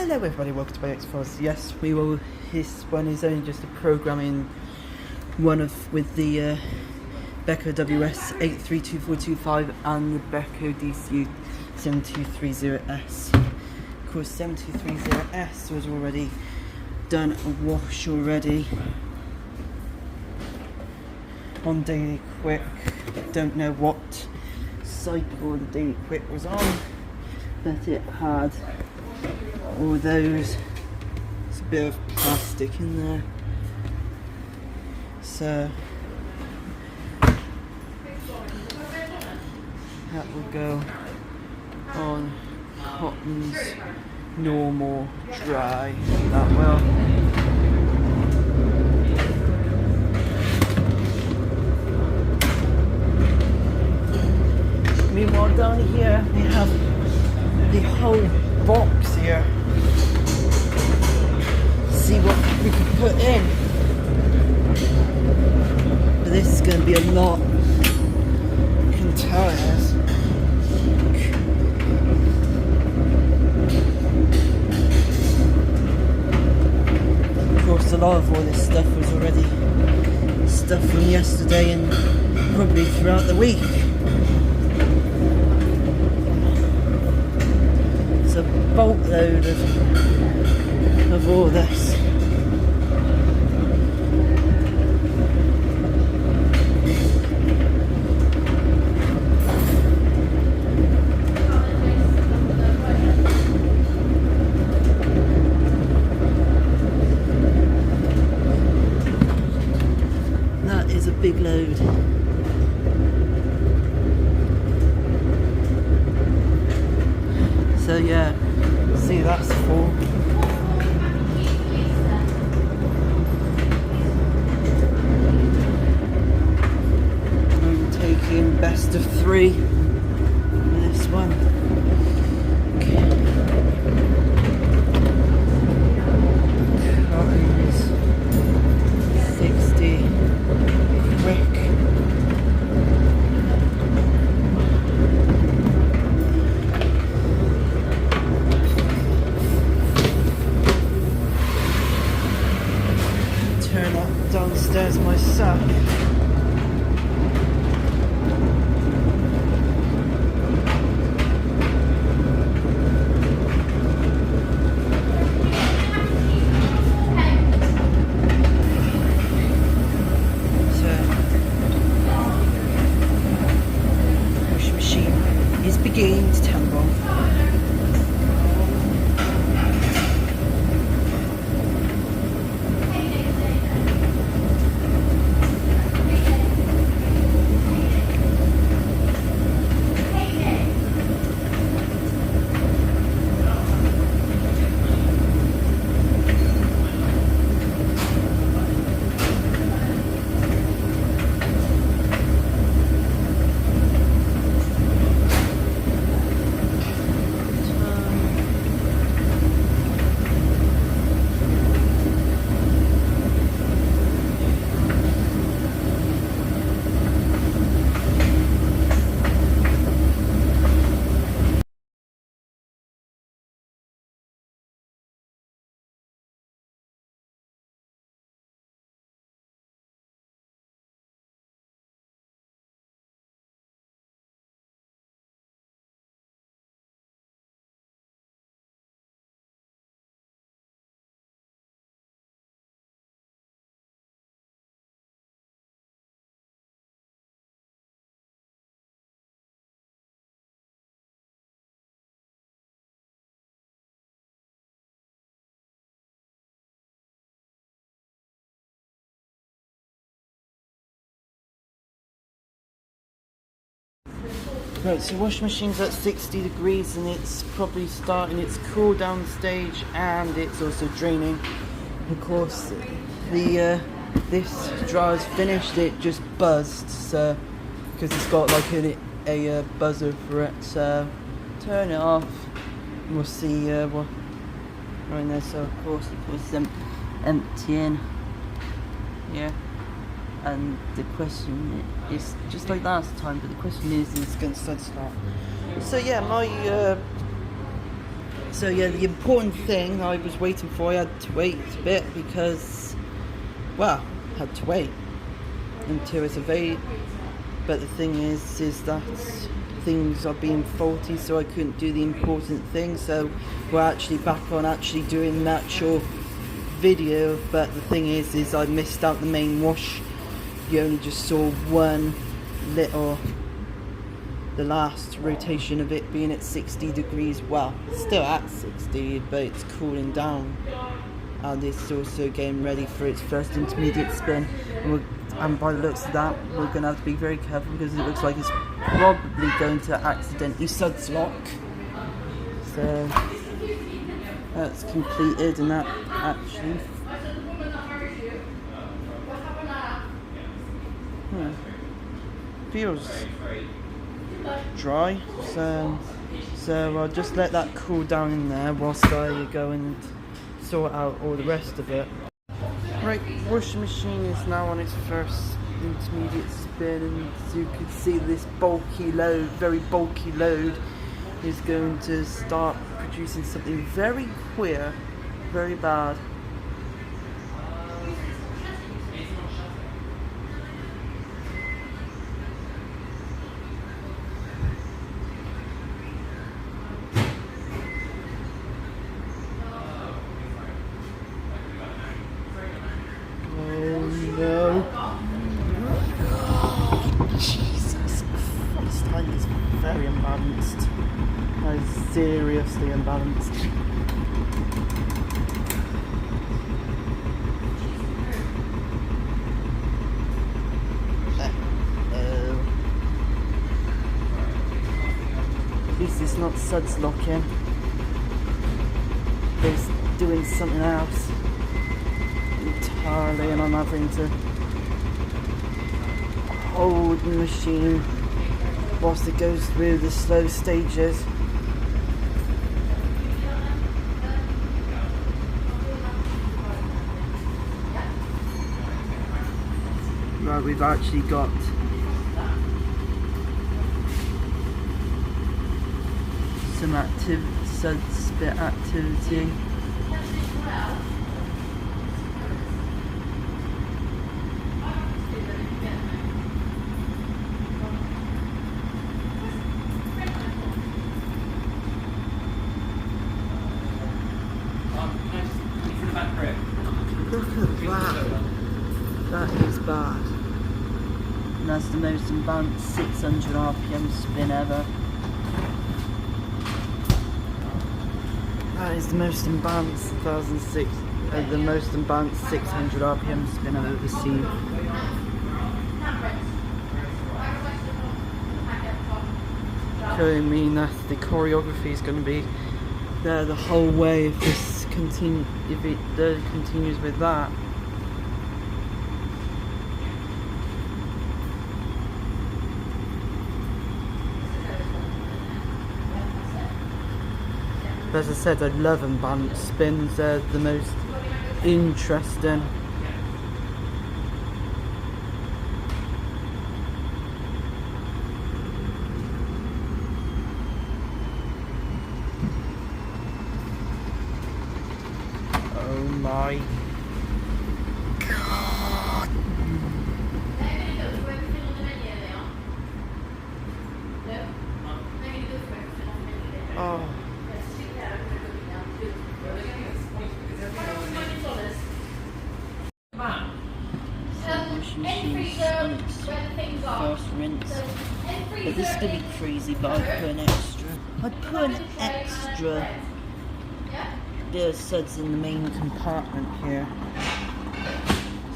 Hello everybody, welcome to Beko WS832425s. Yes, we will. This one is only just a programming one with the Beko WS832425 and the Beko DCU7230s. Of course, 7230s was already done a wash already on Daily Quick. Don't know what cycle the Daily Quick was on, but it had all those. There's a bit of plastic in there, so that will go on cotton's normal dry. That will. Meanwhile, down here we have the whole box here. See what we can put in. But this is going to be a lot. You can tell it is. Of course, a lot of all this stuff was already stuff from yesterday and probably throughout the week. It's a boatload of all this. That is a big load. So yeah, see, that's full. I'm taking best of 3 for this one. Cottons 60 quick. Turn up downstairs myself. So, washing machine is beginning to tumble. Right, so washing machine's at 60 degrees and it's probably starting its cool down stage, and it's also draining. Of course, the this dryer's finished. It just buzzed, so because it's got like a buzzer for it. So turn it off. And we'll see what right there. So of course it's emptying. Yeah. And the question is just like last time, but the question is going to Sudslock. So yeah, my So yeah, the important thing I was waiting for, I had to wait a bit because, well, I had to wait until it's available. But the thing is that things are being faulty, so I couldn't do the important thing. So we're actually back on actually doing the actual video. But the thing is I missed out the main wash. You only just saw one little, the last rotation of it being at 60 degrees. Well, it's still at 60, but it's cooling down. And it's also getting ready for its first intermediate spin. And by the looks of that, we're going to have to be very careful because it looks like it's probably going to accidentally Sudslock. So that's completed, and that actually feels dry. So I'll just let that cool down in there whilst I go and sort out all the rest of it. Right, washing machine is now on its first intermediate spin, and as you can see, this bulky load, very bulky load, is going to start producing something very queer, very bad. No. Jesus Christ, that is very unbalanced. That is seriously unbalanced. At least it's not Sudslocking. It's doing something else entirely, and I'm having to hold the machine whilst it goes through the slow stages. Right, we've actually got some Sudspit activity. Look at that. That is bad. And that's the most unbalanced 600 RPM spin ever. That is the most unbalanced the most unbalanced 600 RPM spin I've ever seen. Showing me that the choreography is going to be there the whole way if this if it continues with that. But as I said, I love unbalanced spins. They're the most interesting. Oh my God. Oh. First rinse. But this is going to be crazy, but I'd put an extra bit of suds in the main compartment here.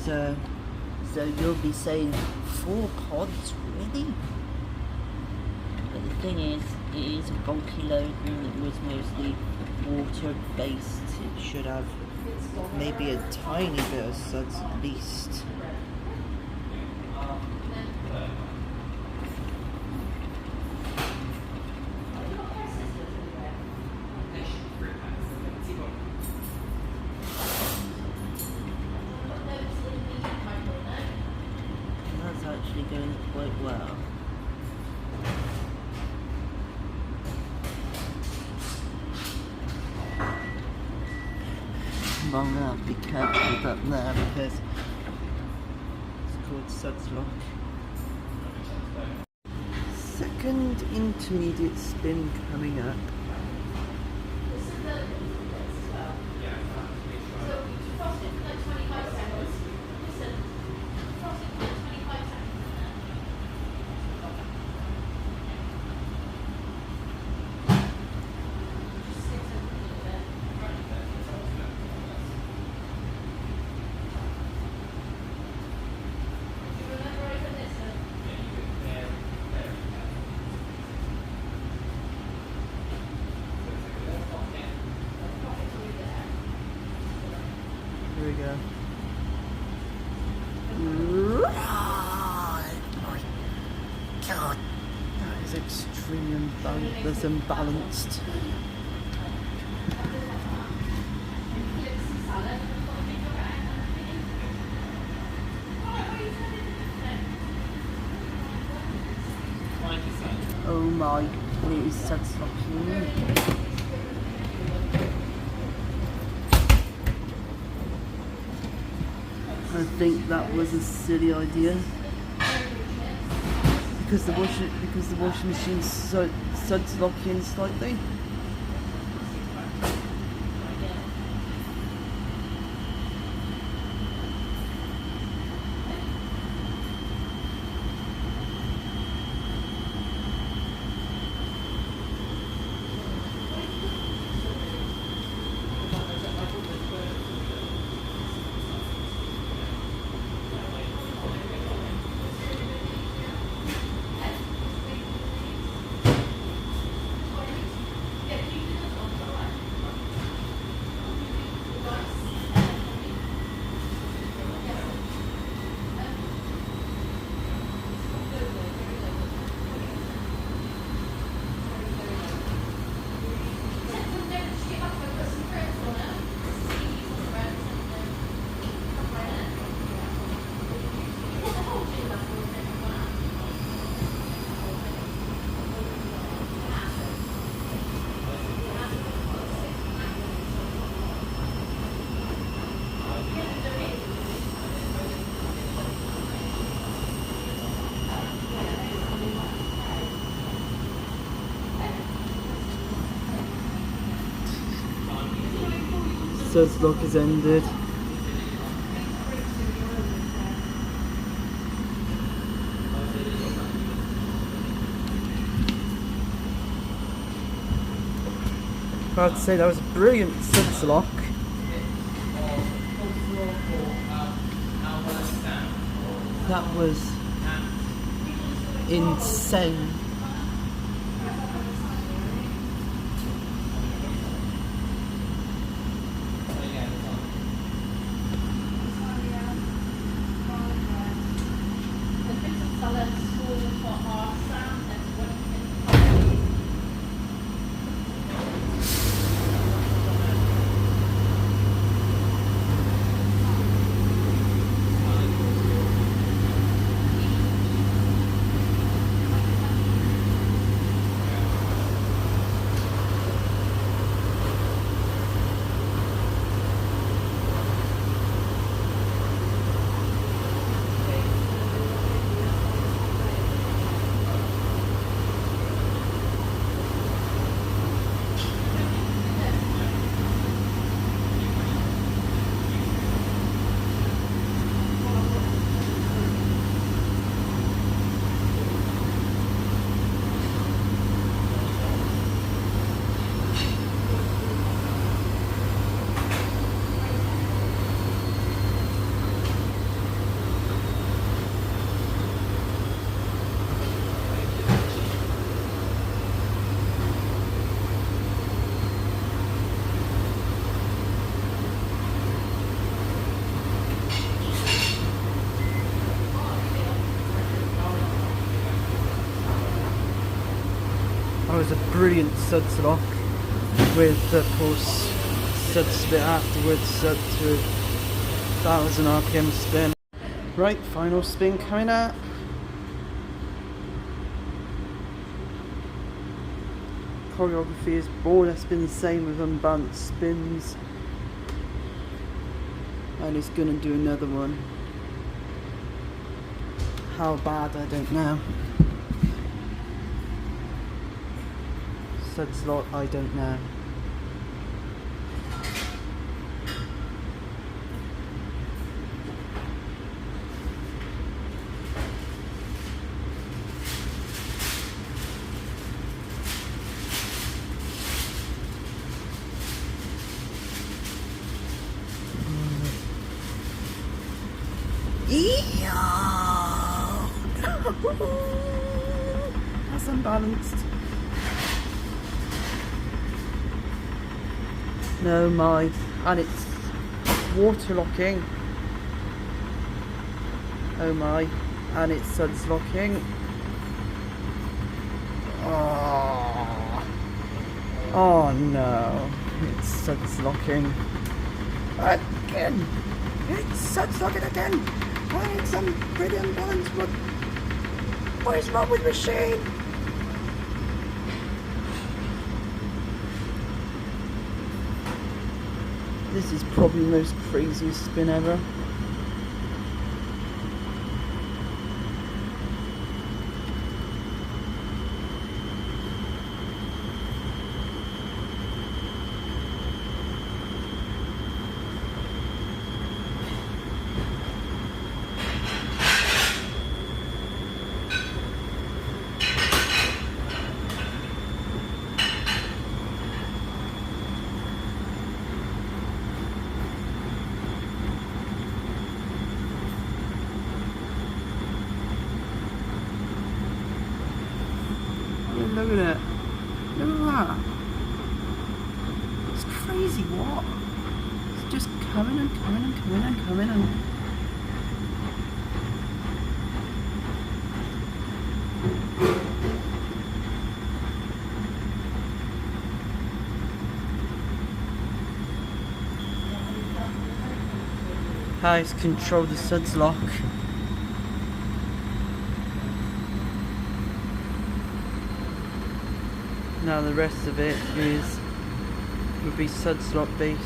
So you'll be saying 4 pods, really? But the thing is, it is a bulky load and it was mostly water based. It should have maybe a tiny bit of suds at least. That's actually going quite well. long, I'll be careful with that there because it's called Sudslock. Second intermediate spin coming up. Here we go. Oh my god, that is extremely unbalanced. Oh my, it is Sudslock. I think that was a silly idea because the washing machine's Sudslocking slightly. Sudslock has ended. Proud to say that was a brilliant Sudslock. That was insane. That was a brilliant Sudslock with of course Sud spit afterwards, Sud to 1000 RPM spin. Right, final spin coming up. Choreography has more or less been the same with unbalanced spins. and it's gonna do another one. How bad, I don't know. Sudslock, I don't know. That's unbalanced. No, my, and it's water locking. Oh my, and it's suds locking. Oh no, it's suds locking again. It's suds locking again. It's pretty unbalanced. What is wrong with the machine? This is probably the most craziest spin ever. Look at it. Look at that. It's crazy, what? It's just coming and coming and coming and coming and... How it's control the Sudslock. Now the rest of it would be Sudslock based,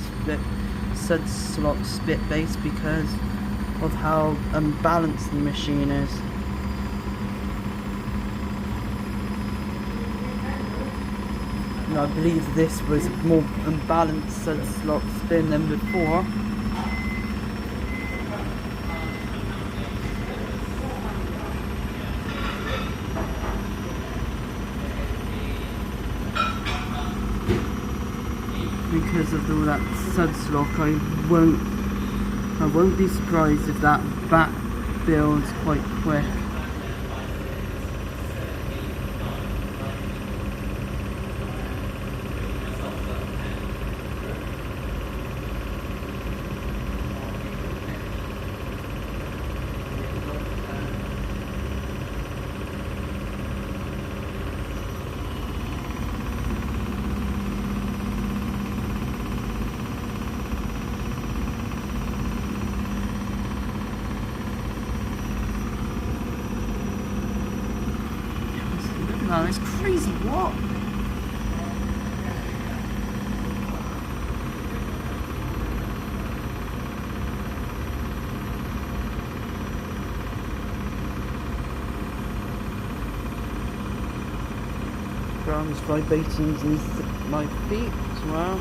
Sudslock spit based because of how unbalanced the machine is. And I believe this was a more unbalanced Sudslock spin than before. Because of all that Sudslock, I won't be surprised if that back builds quite quick. No, it's crazy, what? Ground's vibrating underneath my feet as well.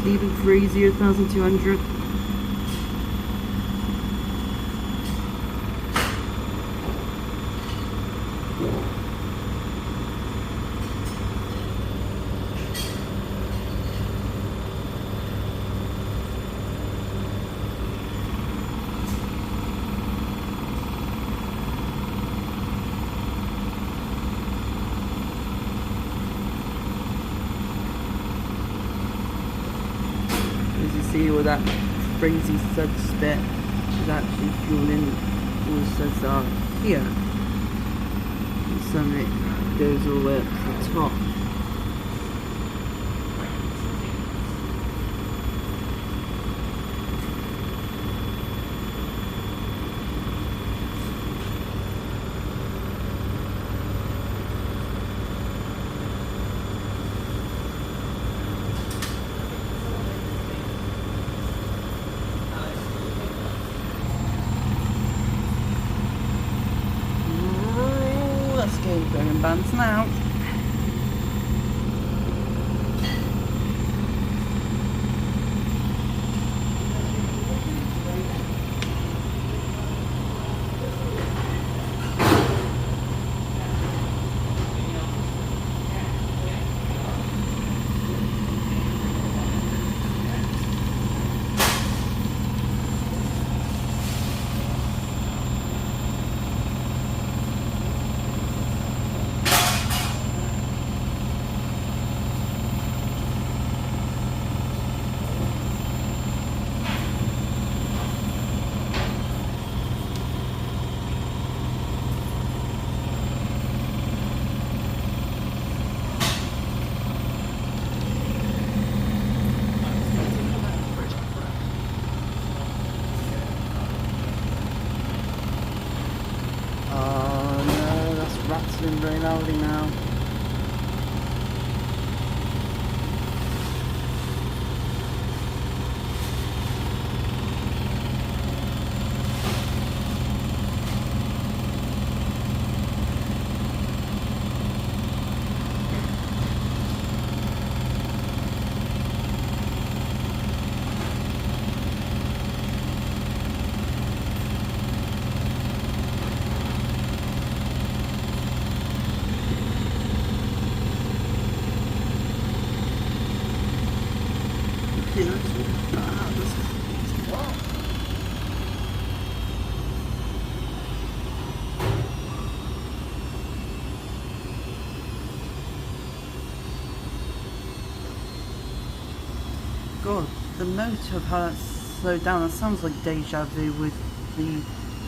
Even crazier, 1,200. See all that crazy sud spit is actually fueling all the suds are here. And some of it goes all the way up to the top. Let's go going bands now. Rattling very loudly now. God, the note of how that slowed down, that sounds like deja vu with the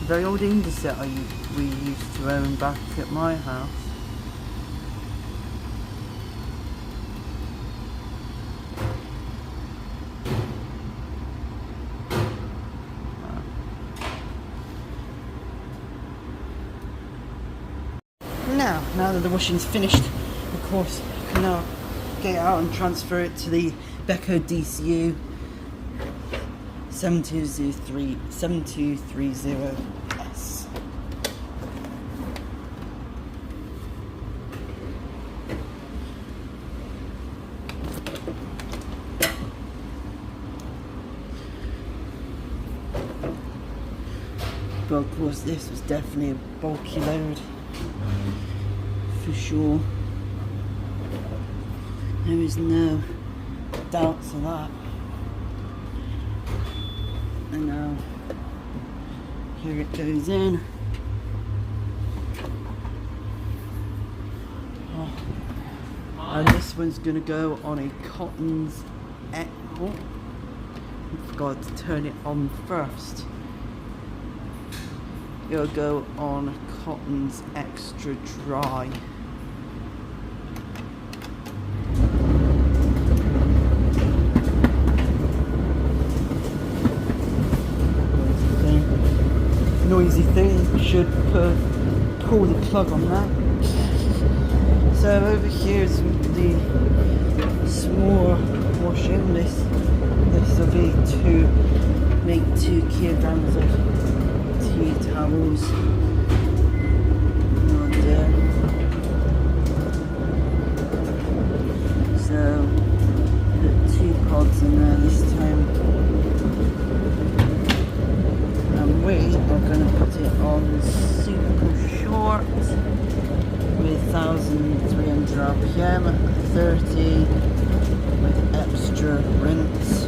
very old indie set we used to own back at my house. Now that the washing's finished, of course, I can now get it out and transfer it to the Beko DCU7230s. But of course this was definitely a bulky load. For sure. There is no doubts of that. And now here it goes in. Oh. And this one's gonna go on a Cotton's I forgot to turn it on first. It'll go on Cotton's Extra Dry. Noisy thing, should pull the plug on that. So over here is the small washing. This will be to make 2 kilograms of tea towels. And, so put 2 pods in there this time. We are going to put it on super short with 1300 RPM, 30 with extra rinse.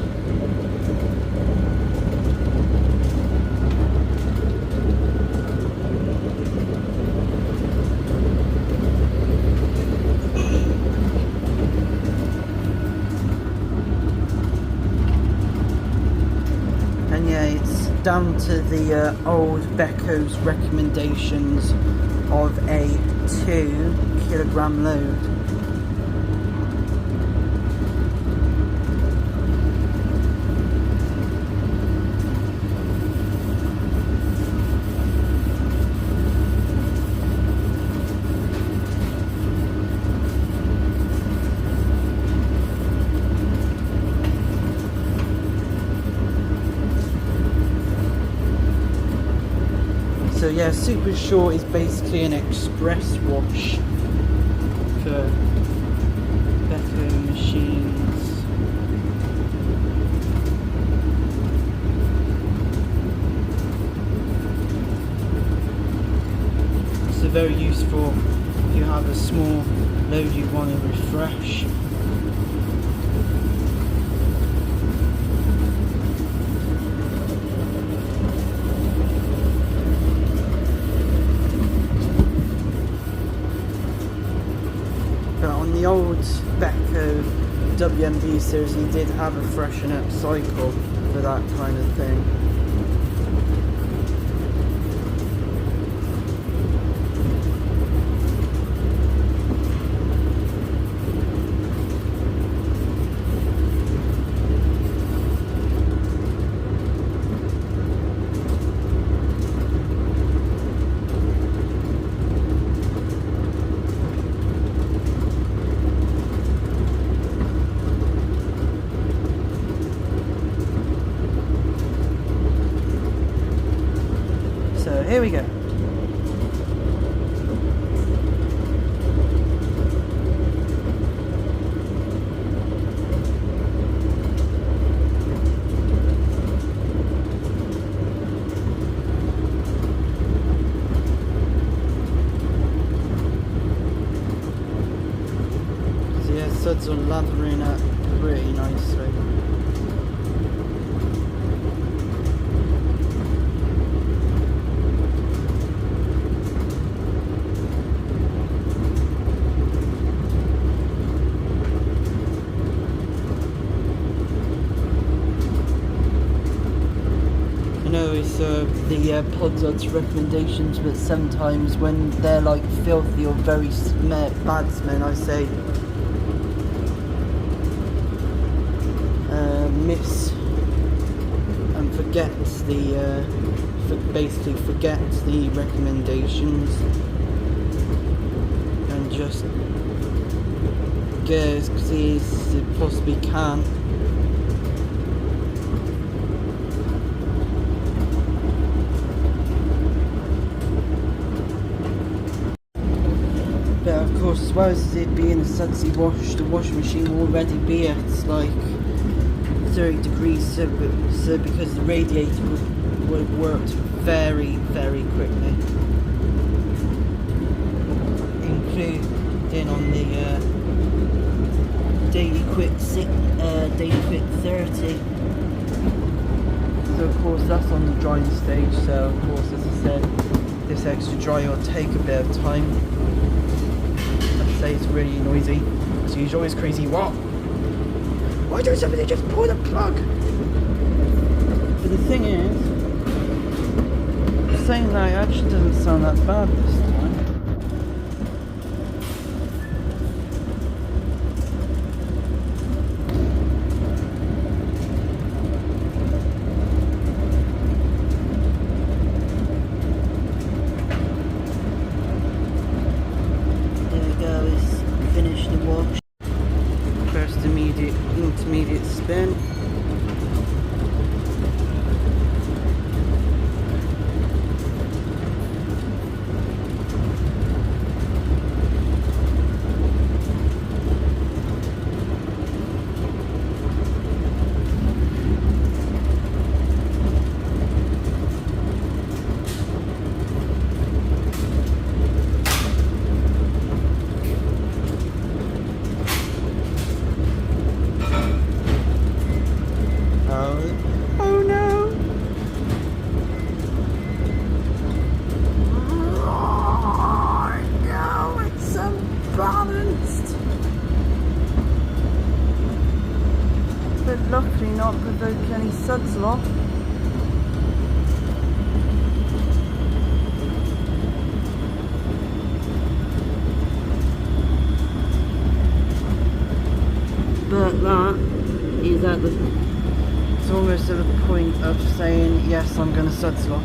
And yeah, it's down to the old Beko's recommendations of a kilogram load. So yeah, super short is basically an express wash for Beko machines. It's very useful if you have a small load you want to refresh. The old Beko WMB series, he did have a freshen up cycle for that kind of thing. So here we go. So yeah, suds are lathering up pretty nicely. I know it's the Pod's recommendations, but sometimes when they're like filthy or very bad smell, I say miss and forget the basically forget the recommendations and just go as easy as it possibly can. But of course, as well as it being a sudsy wash, the washing machine will already be at like 30 degrees, so because the radiator would have worked very, very quickly. Including on the daily quick 30. So of course that's on the drying stage, so of course, as I said, this extra dry will take a bit of time. Say it's really noisy. So he's always crazy. What? Why don't somebody just pull the plug? But the thing is, saying that actually doesn't sound that bad this time. Intermediate spin. Oh no! Oh no, it's unbalanced! But luckily not provoke any Sudslock. But that is at the, it's almost at the point of saying, yes, I'm going to Sudslock.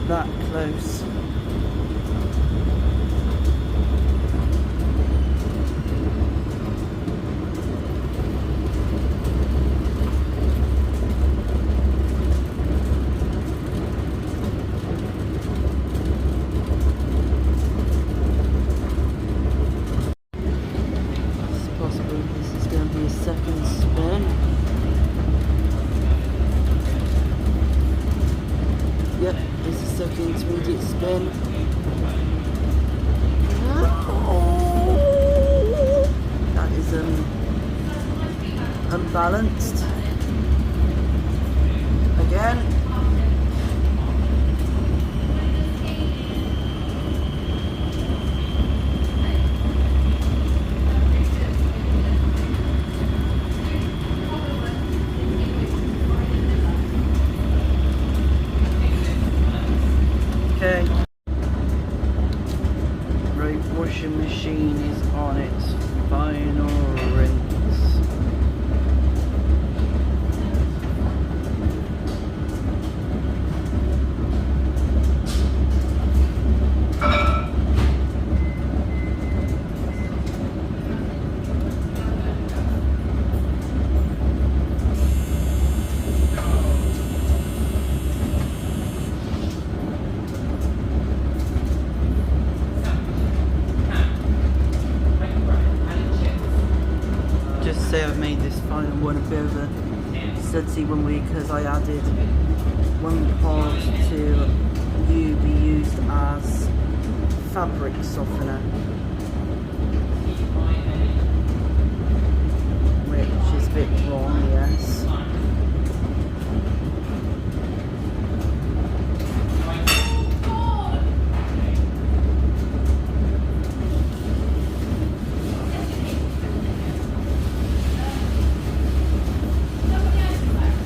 That close. Second spin. Yep, it's a second intermediate spin. Oh, that is unbalanced. Again. Okay. Right, washing machine is on its final rinse. Say I've made this final one a bit of a sudsy one because I added one part to be used as fabric softener, which is a bit wrong, yes.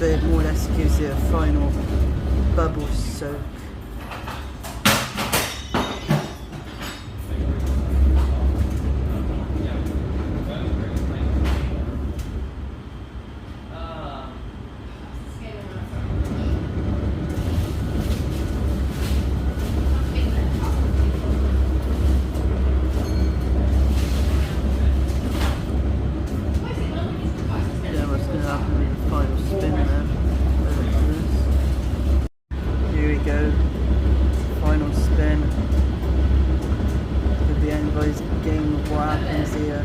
It more or less gives it a final bubble soak. Yeah, what's going to happen with the final spin there? Here we go, final spin. Could be anybody's game of what happens here.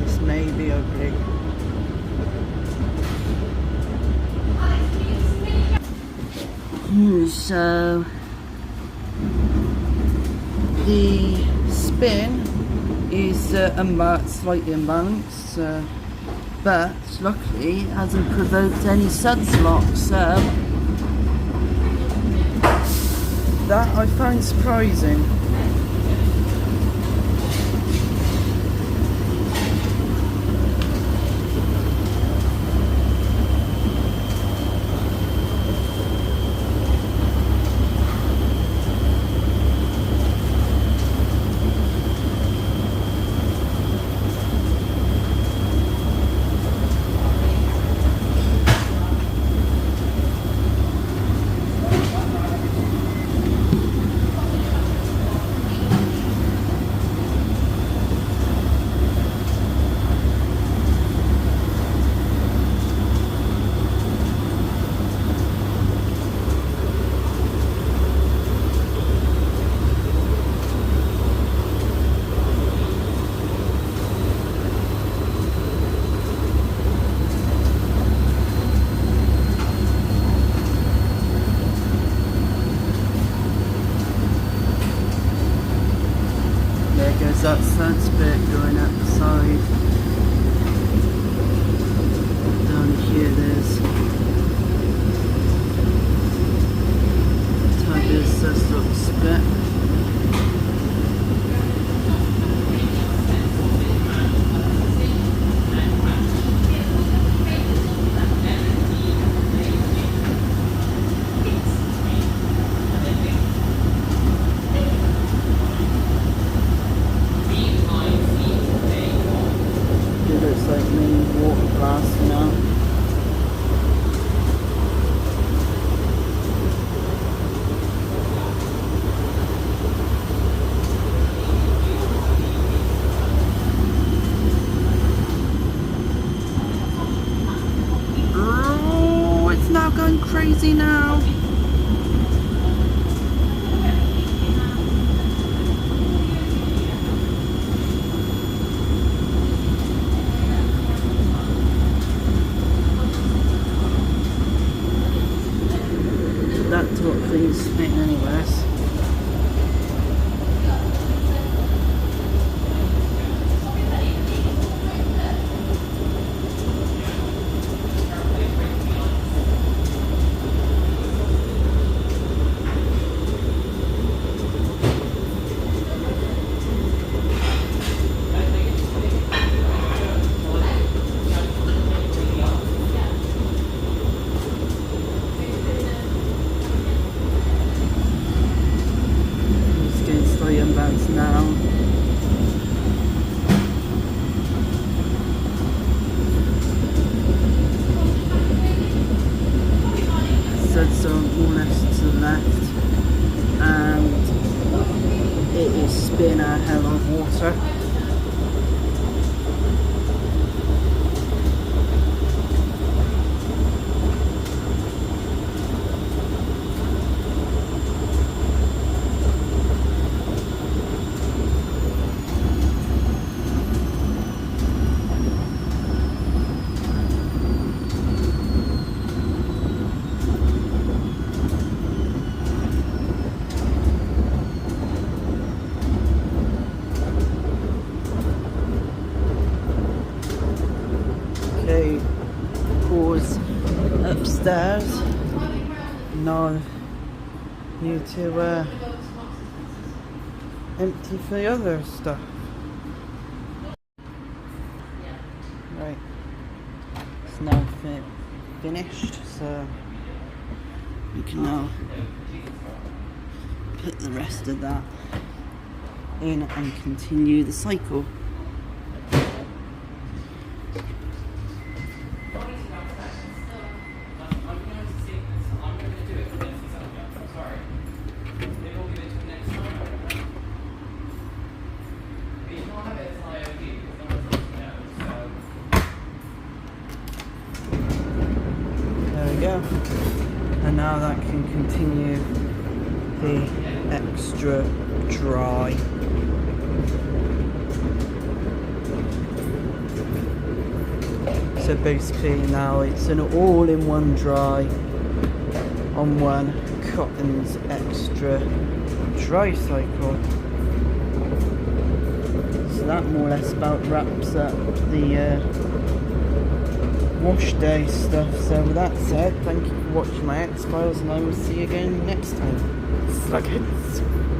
This may be ugly. So the spin is slightly unbalanced, but luckily it hasn't provoked any Sudslock, so that I find surprising. There's that suds bit going up the side. Down here there's a tiny bit of Sudslock spit. crazy now. That's what things spin anyways. Unbalanced now. Sudslock more or less to the left, and it is spitting a hell of water. Okay, pause upstairs. Now need to empty for the other stuff. Right, it's now finished, so we can now put the rest of that in and continue the cycle. There we go, and now that can continue the extra dry. So basically now it's an all-in-one dry on one cotton's extra dry cycle. So that more or less about wraps up the Washday stuff. So with that said, thank you for watching my X-Files, and I will see you again next time. Sluggins.